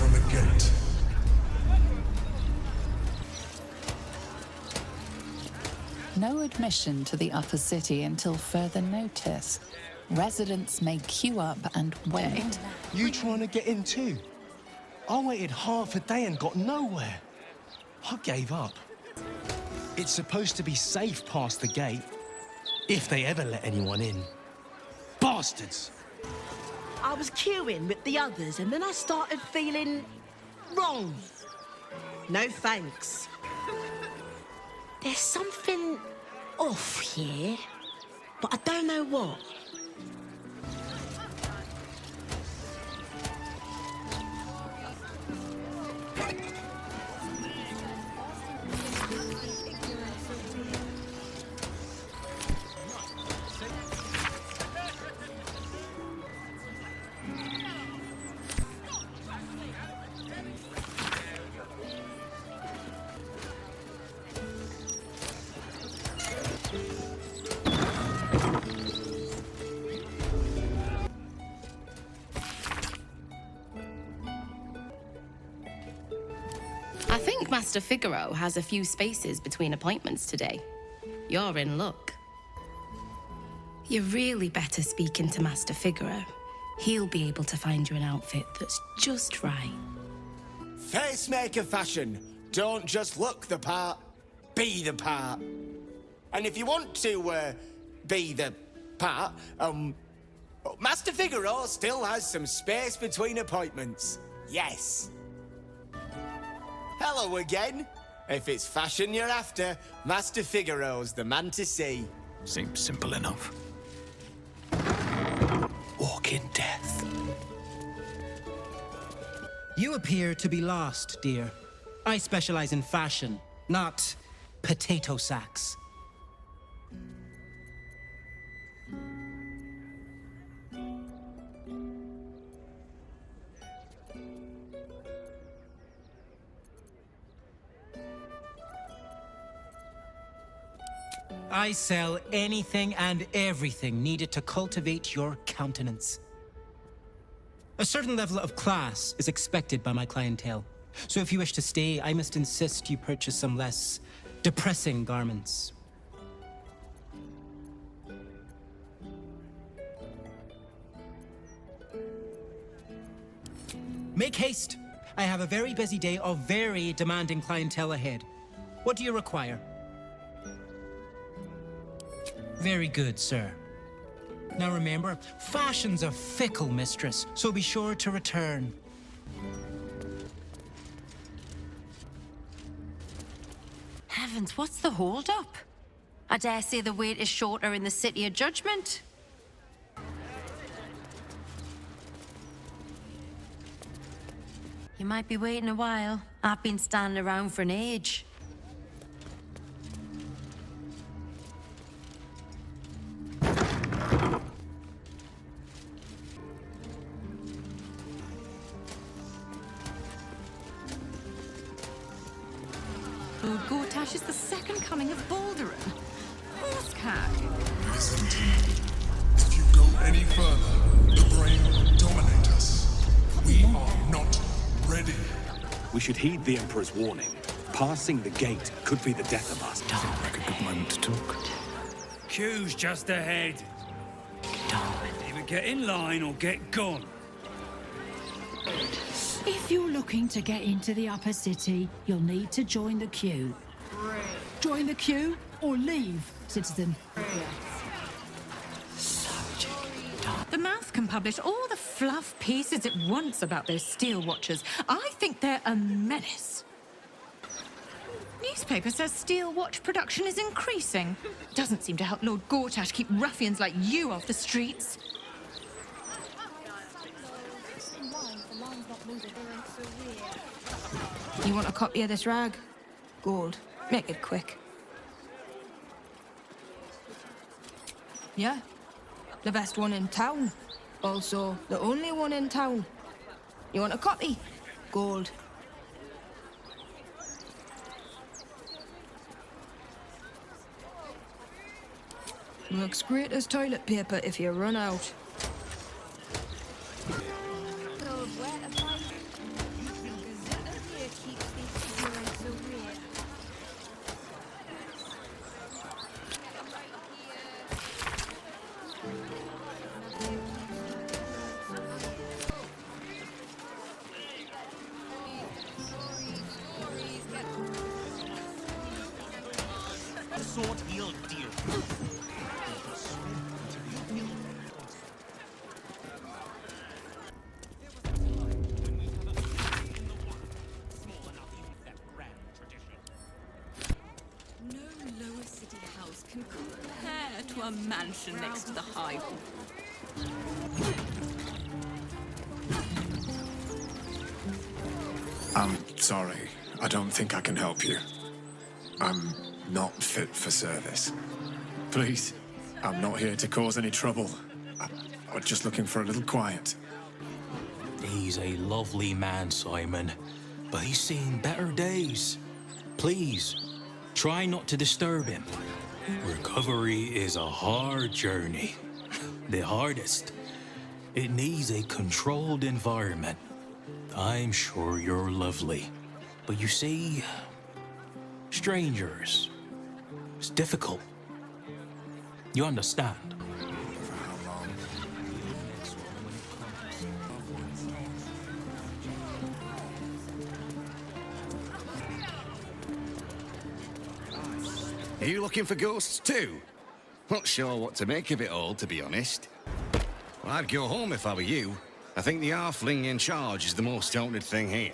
from the gate. No admission to the upper city until further notice. Residents may queue up and wait. You trying to get in too? I waited half a day and got nowhere. I gave up. It's supposed to be safe past the gate, if they ever let anyone in. Bastards! I was queuing with the others and then I started feeling wrong. No thanks. There's something off here, but I don't know what. I think Master Figaro has a few spaces between appointments today. You're in luck. You're really better speaking to Master Figaro. He'll be able to find you an outfit that's just right. Facemaker fashion. Don't just look the part, be the part. And if you want to, be the part, Master Figaro still has some space between appointments. Yes. Hello again. If it's fashion you're after, Master Figaro's the man to see. Seems simple enough. Walk in death. You appear to be lost, dear. I specialize in fashion, not potato sacks. I sell anything and everything needed to cultivate your countenance. A certain level of class is expected by my clientele. So if you wish to stay, I must insist you purchase some less depressing garments. Make haste. I have a very busy day of very demanding clientele ahead. What do you require? Very good, sir. Now remember, fashion's a fickle mistress, so be sure to return. Heavens, what's the hold-up? I dare say the wait is shorter in the City of Judgment. You might be waiting a while. I've been standing around for an age. Lord Gortash is the second coming of Baldurin. Horsecack. Yes, indeed. If you go any further, the brain will dominate us. We are not ready. We should heed the Emperor's warning. Passing the gate could be the death of us. Seems like a good moment to talk. Queue's just ahead. Either get in line or get gone. If you're looking to get into the upper city, you'll need to join the queue. Join the queue or leave, citizen. The mouth can publish all the fluff pieces it wants about those steel watchers. I think they're a menace. Newspaper says steel watch production is increasing. Doesn't seem to help Lord Gortash keep ruffians like you off the streets. You want a copy of this rag? Gold. Make it quick. Yeah. The best one in town. Also, the only one in town. You want a copy? Gold. Looks great as toilet paper if you run out. sort he'll deal with. No lower city house can compare to a mansion next to the hive. I'm sorry. I don't think I can help you. I'm not fit for service. Please, I'm not here to cause any trouble. I'm just looking for a little quiet. He's a lovely man, Simon, but he's seen better days. Please, try not to disturb him. Recovery is a hard journey. The hardest. It needs a controlled environment. I'm sure you're lovely. But you see, strangers, it's difficult. You understand? Are you looking for ghosts too? Not sure what to make of it all, to be honest. Well, I'd go home if I were you. I think the halfling in charge is the most haunted thing here.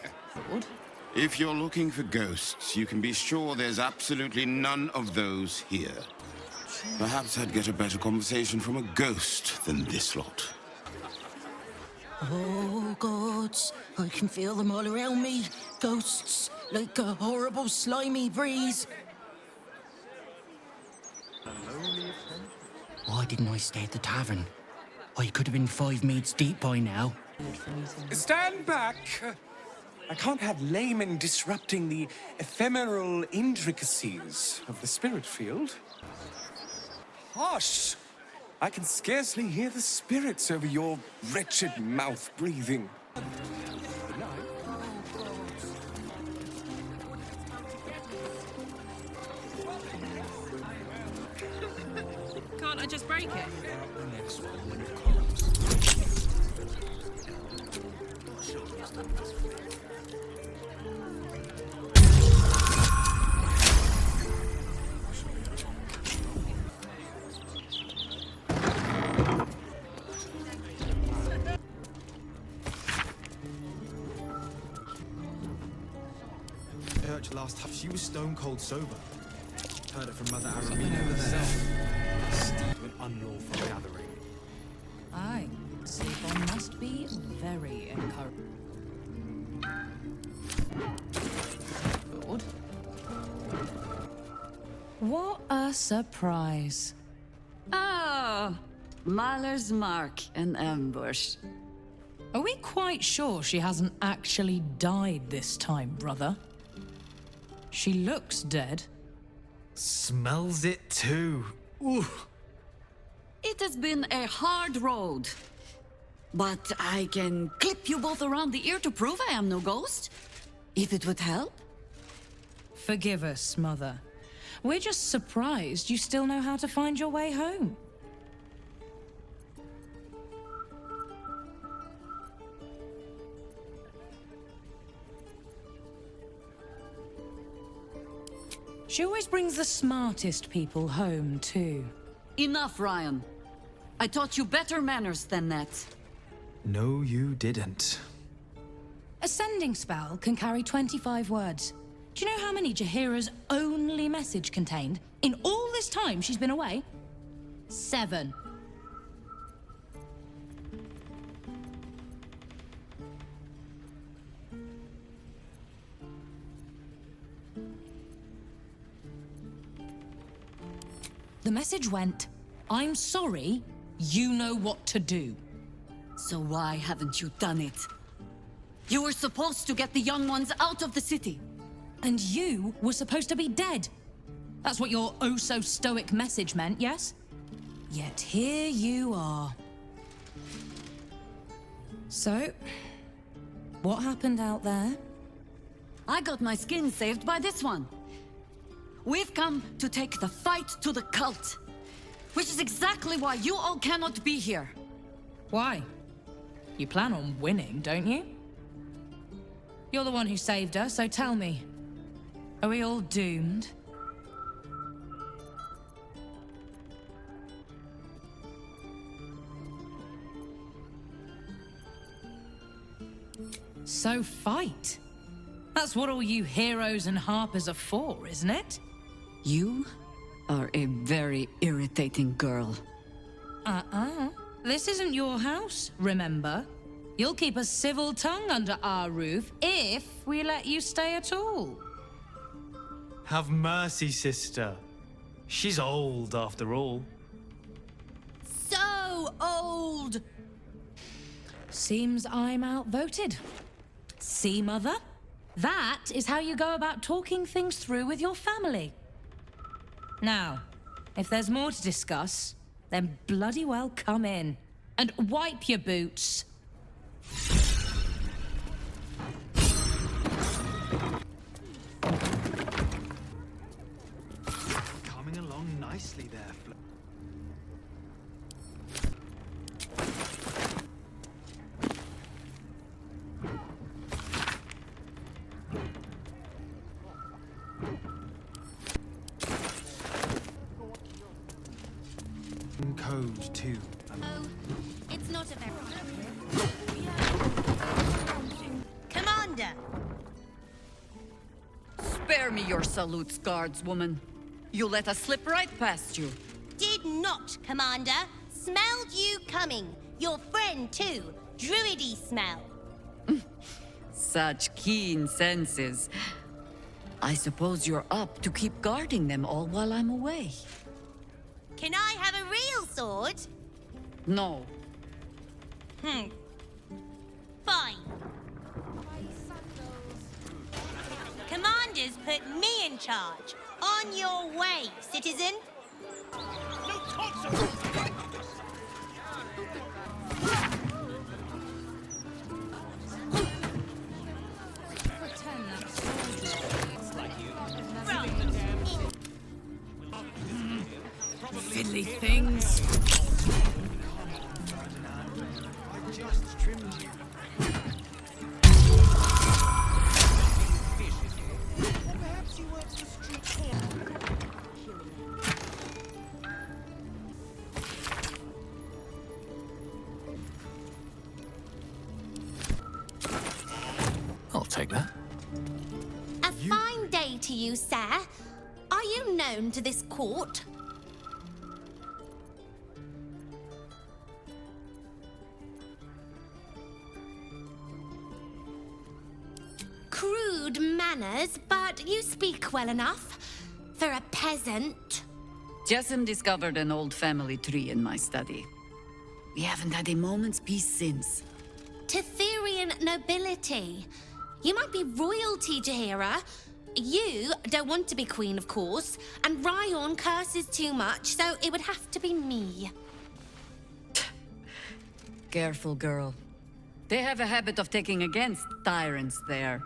If you're looking for ghosts, you can be sure there's absolutely none of those here. Perhaps I'd get a better conversation from a ghost than this lot. Oh, gods, I can feel them all around me. Ghosts, like a horrible slimy breeze. Why didn't I stay at the tavern? I could have been 5 meads deep by now. Stand back! I can't have laymen disrupting the ephemeral intricacies of the spirit field. Hush! I can scarcely hear the spirits over your wretched mouth breathing. Can't I just break it? Church last half, she was stone cold sober. Heard it from Mother Aramina herself. Steeped in unlawful gathering. Aye, Sleepon must be very encouraged. Lord. What a surprise. Ah, Mahler's mark and ambush. Are we quite sure she hasn't actually died this time, brother? She looks dead. Smells it too. Ooh. It has been a hard road. But I can clip you both around the ear to prove I am no ghost. If it would help. Forgive us, Mother. We're just surprised you still know how to find your way home. She always brings the smartest people home, too. Enough, Ryan. I taught you better manners than that. No, you didn't. A sending spell can carry 25 words. Do you know how many Jaheira's only message contained? In all this time she's been away? 7. The message went, I'm sorry, you know what to do. So why haven't you done it? You were supposed to get the young ones out of the city. And you were supposed to be dead. That's what your oh-so-stoic message meant, yes? Yet here you are. So, what happened out there? I got my skin saved by this one. We've come to take the fight to the cult. Which is exactly why you all cannot be here. Why? You plan on winning, don't you? You're the one who saved her, so tell me. Are we all doomed? So fight. That's what all you heroes and harpers are for, isn't it? You are a very irritating girl. This isn't your house, remember? You'll keep a civil tongue under our roof if we let you stay at all. Have mercy, sister. She's old, after all. So old! Seems I'm outvoted. See, Mother? That is how you go about talking things through with your family. Now, if there's more to discuss, then bloody well come in. And wipe your boots. Coming along nicely there, Code 2. It's not a very... Commander! Spare me your salutes, guardswoman. You let us slip right past you. Did not, Commander. Smelled you coming. Your friend, too. Druidy smell. Such keen senses. I suppose you're up to keep guarding them all while I'm away. Can I have a real sword? No. Fine. Commanders put me in charge. On your way, citizen. No consequence. Fiddly things. I just trimmed you. Perhaps you weren't the street I'll take that. A fine day to you, sir. Are you known to this court? Crude manners, but you speak well enough. For a peasant. Jessamine discovered an old family tree in my study. We haven't had a moment's peace since. Tetherian nobility. You might be royalty, Jaheira. You don't want to be queen, of course. And Ryan curses too much, so it would have to be me. Careful, girl. They have a habit of taking against tyrants there.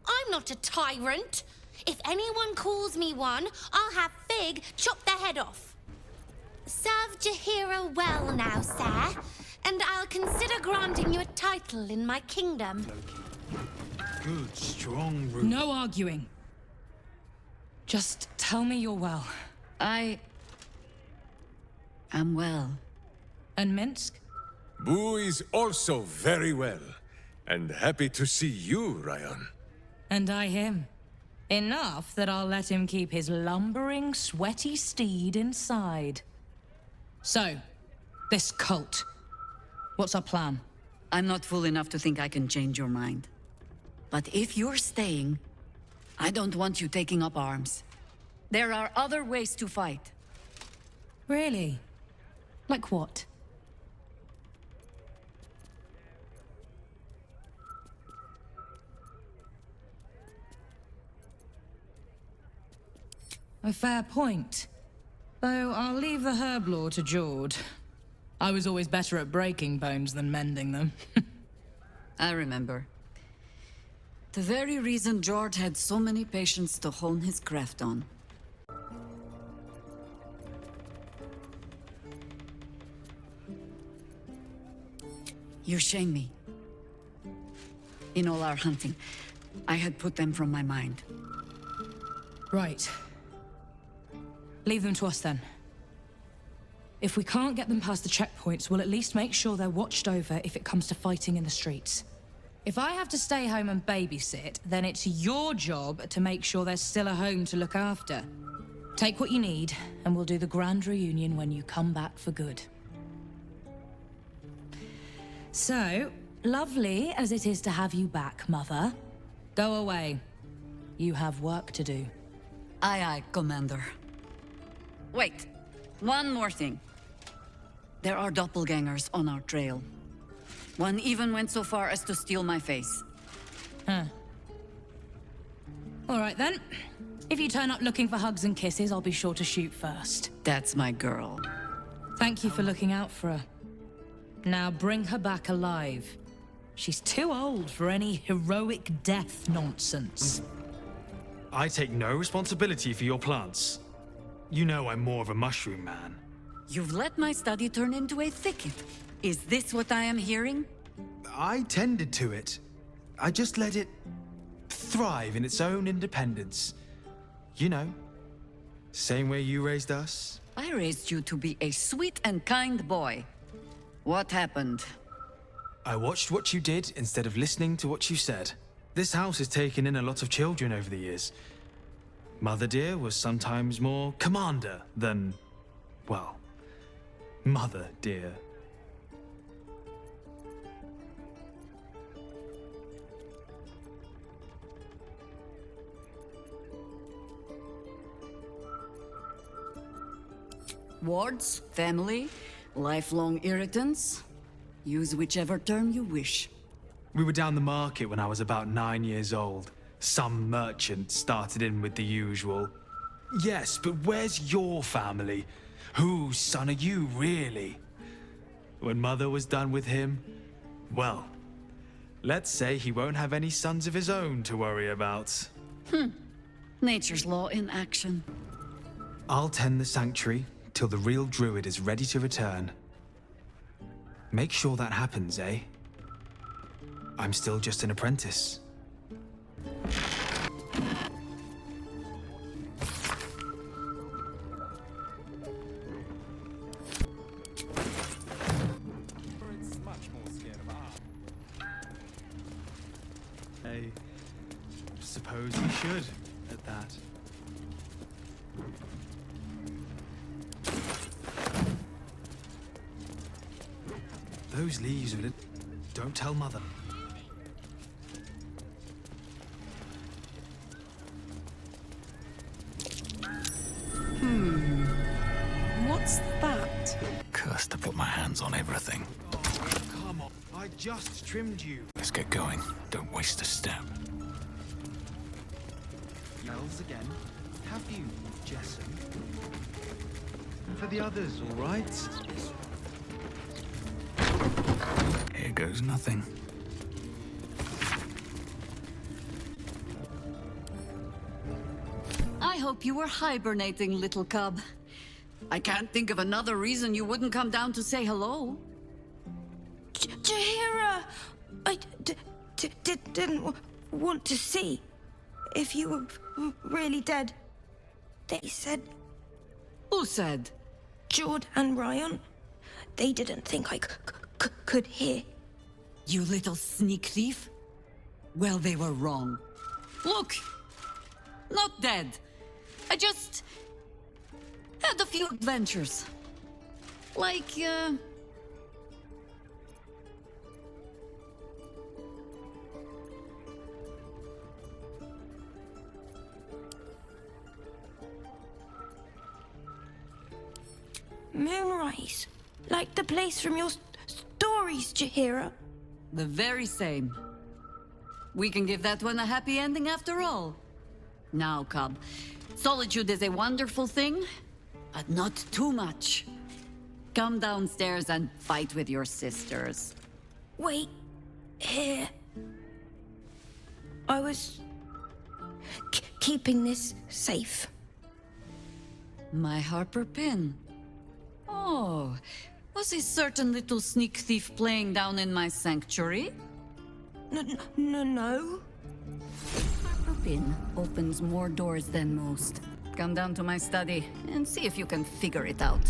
I'm not a tyrant. If anyone calls me one, I'll have Fig chop their head off. Serve Jaheira well now, sir, and I'll consider granting you a title in my kingdom. Good, strong root. No arguing. Just tell me you're well. I am well. And Minsk? Boo is also very well, and happy to see you, Ryan. And I him. Enough that I'll let him keep his lumbering, sweaty steed inside. So, this cult. What's our plan? I'm not fool enough to think I can change your mind. But if you're staying, I don't want you taking up arms. There are other ways to fight. Really? Like what? A fair point. Though I'll leave the herb lore to Jord. I was always better at breaking bones than mending them. I remember. The very reason George had so many patients to hone his craft on. You shame me. In all our hunting, I had put them from my mind. Right. Leave them to us then. If we can't get them past the checkpoints, we'll at least make sure they're watched over if it comes to fighting in the streets. If I have to stay home and babysit, then it's your job to make sure there's still a home to look after. Take what you need, and we'll do the grand reunion when you come back for good. So, lovely as it is to have you back, Mother, go away. You have work to do. Aye, aye, Commander. Wait, one more thing. There are doppelgangers on our trail. One even went so far as to steal my face. Huh. All right then. If you turn up looking for hugs and kisses, I'll be sure to shoot first. That's my girl. Thank you for looking out for her. Now bring her back alive. She's too old for any heroic death nonsense. I take no responsibility for your plants. You know I'm more of a mushroom man. You've let my study turn into a thicket. Is this what I am hearing? I tended to it. I just let it thrive in its own independence. You know, same way you raised us. I raised you to be a sweet and kind boy. What happened? I watched what you did instead of listening to what you said. This house has taken in a lot of children over the years. Mother dear was sometimes more commander than, well, Mother dear. Wards, family, lifelong irritants. Use whichever term you wish. We were down the market when I was about 9 years old. Some merchant started in with the usual. Yes, but where's your family? Whose son are you, really? When Mother was done with him, well, let's say he won't have any sons of his own to worry about. Nature's law in action. I'll tend the sanctuary till the real druid is ready to return. Make sure that happens, eh? I'm still just an apprentice. I suppose we should, at that. Those leaves are... Don't tell Mother. What's that? Cursed to put my hands on everything. Come on, I just trimmed you. Let's get going. Don't waste a step. Yells again. Have you, Jessen? For the others, all right? Here goes nothing. I hope you were hibernating, little cub. I can't think of another reason you wouldn't come down to say hello. Jaheira! I didn't want to see if you were really dead. They said... Who said? Jord and Ryan. They didn't think I could hear. You little sneak thief? Well, they were wrong. Look! Not dead. I just... had a few adventures. Like, Moonrise. Like the place from your stories, Jaheira. the very same. We can give that one a happy ending after all. Now, cub. Solitude is a wonderful thing, but not too much. Come downstairs and fight with your sisters. Wait. Here. I was... keeping this safe. My Harper pin. Oh, was a certain little sneak thief playing down in my sanctuary? No. Harper pin opens more doors than most. Come down to my study and see if you can figure it out.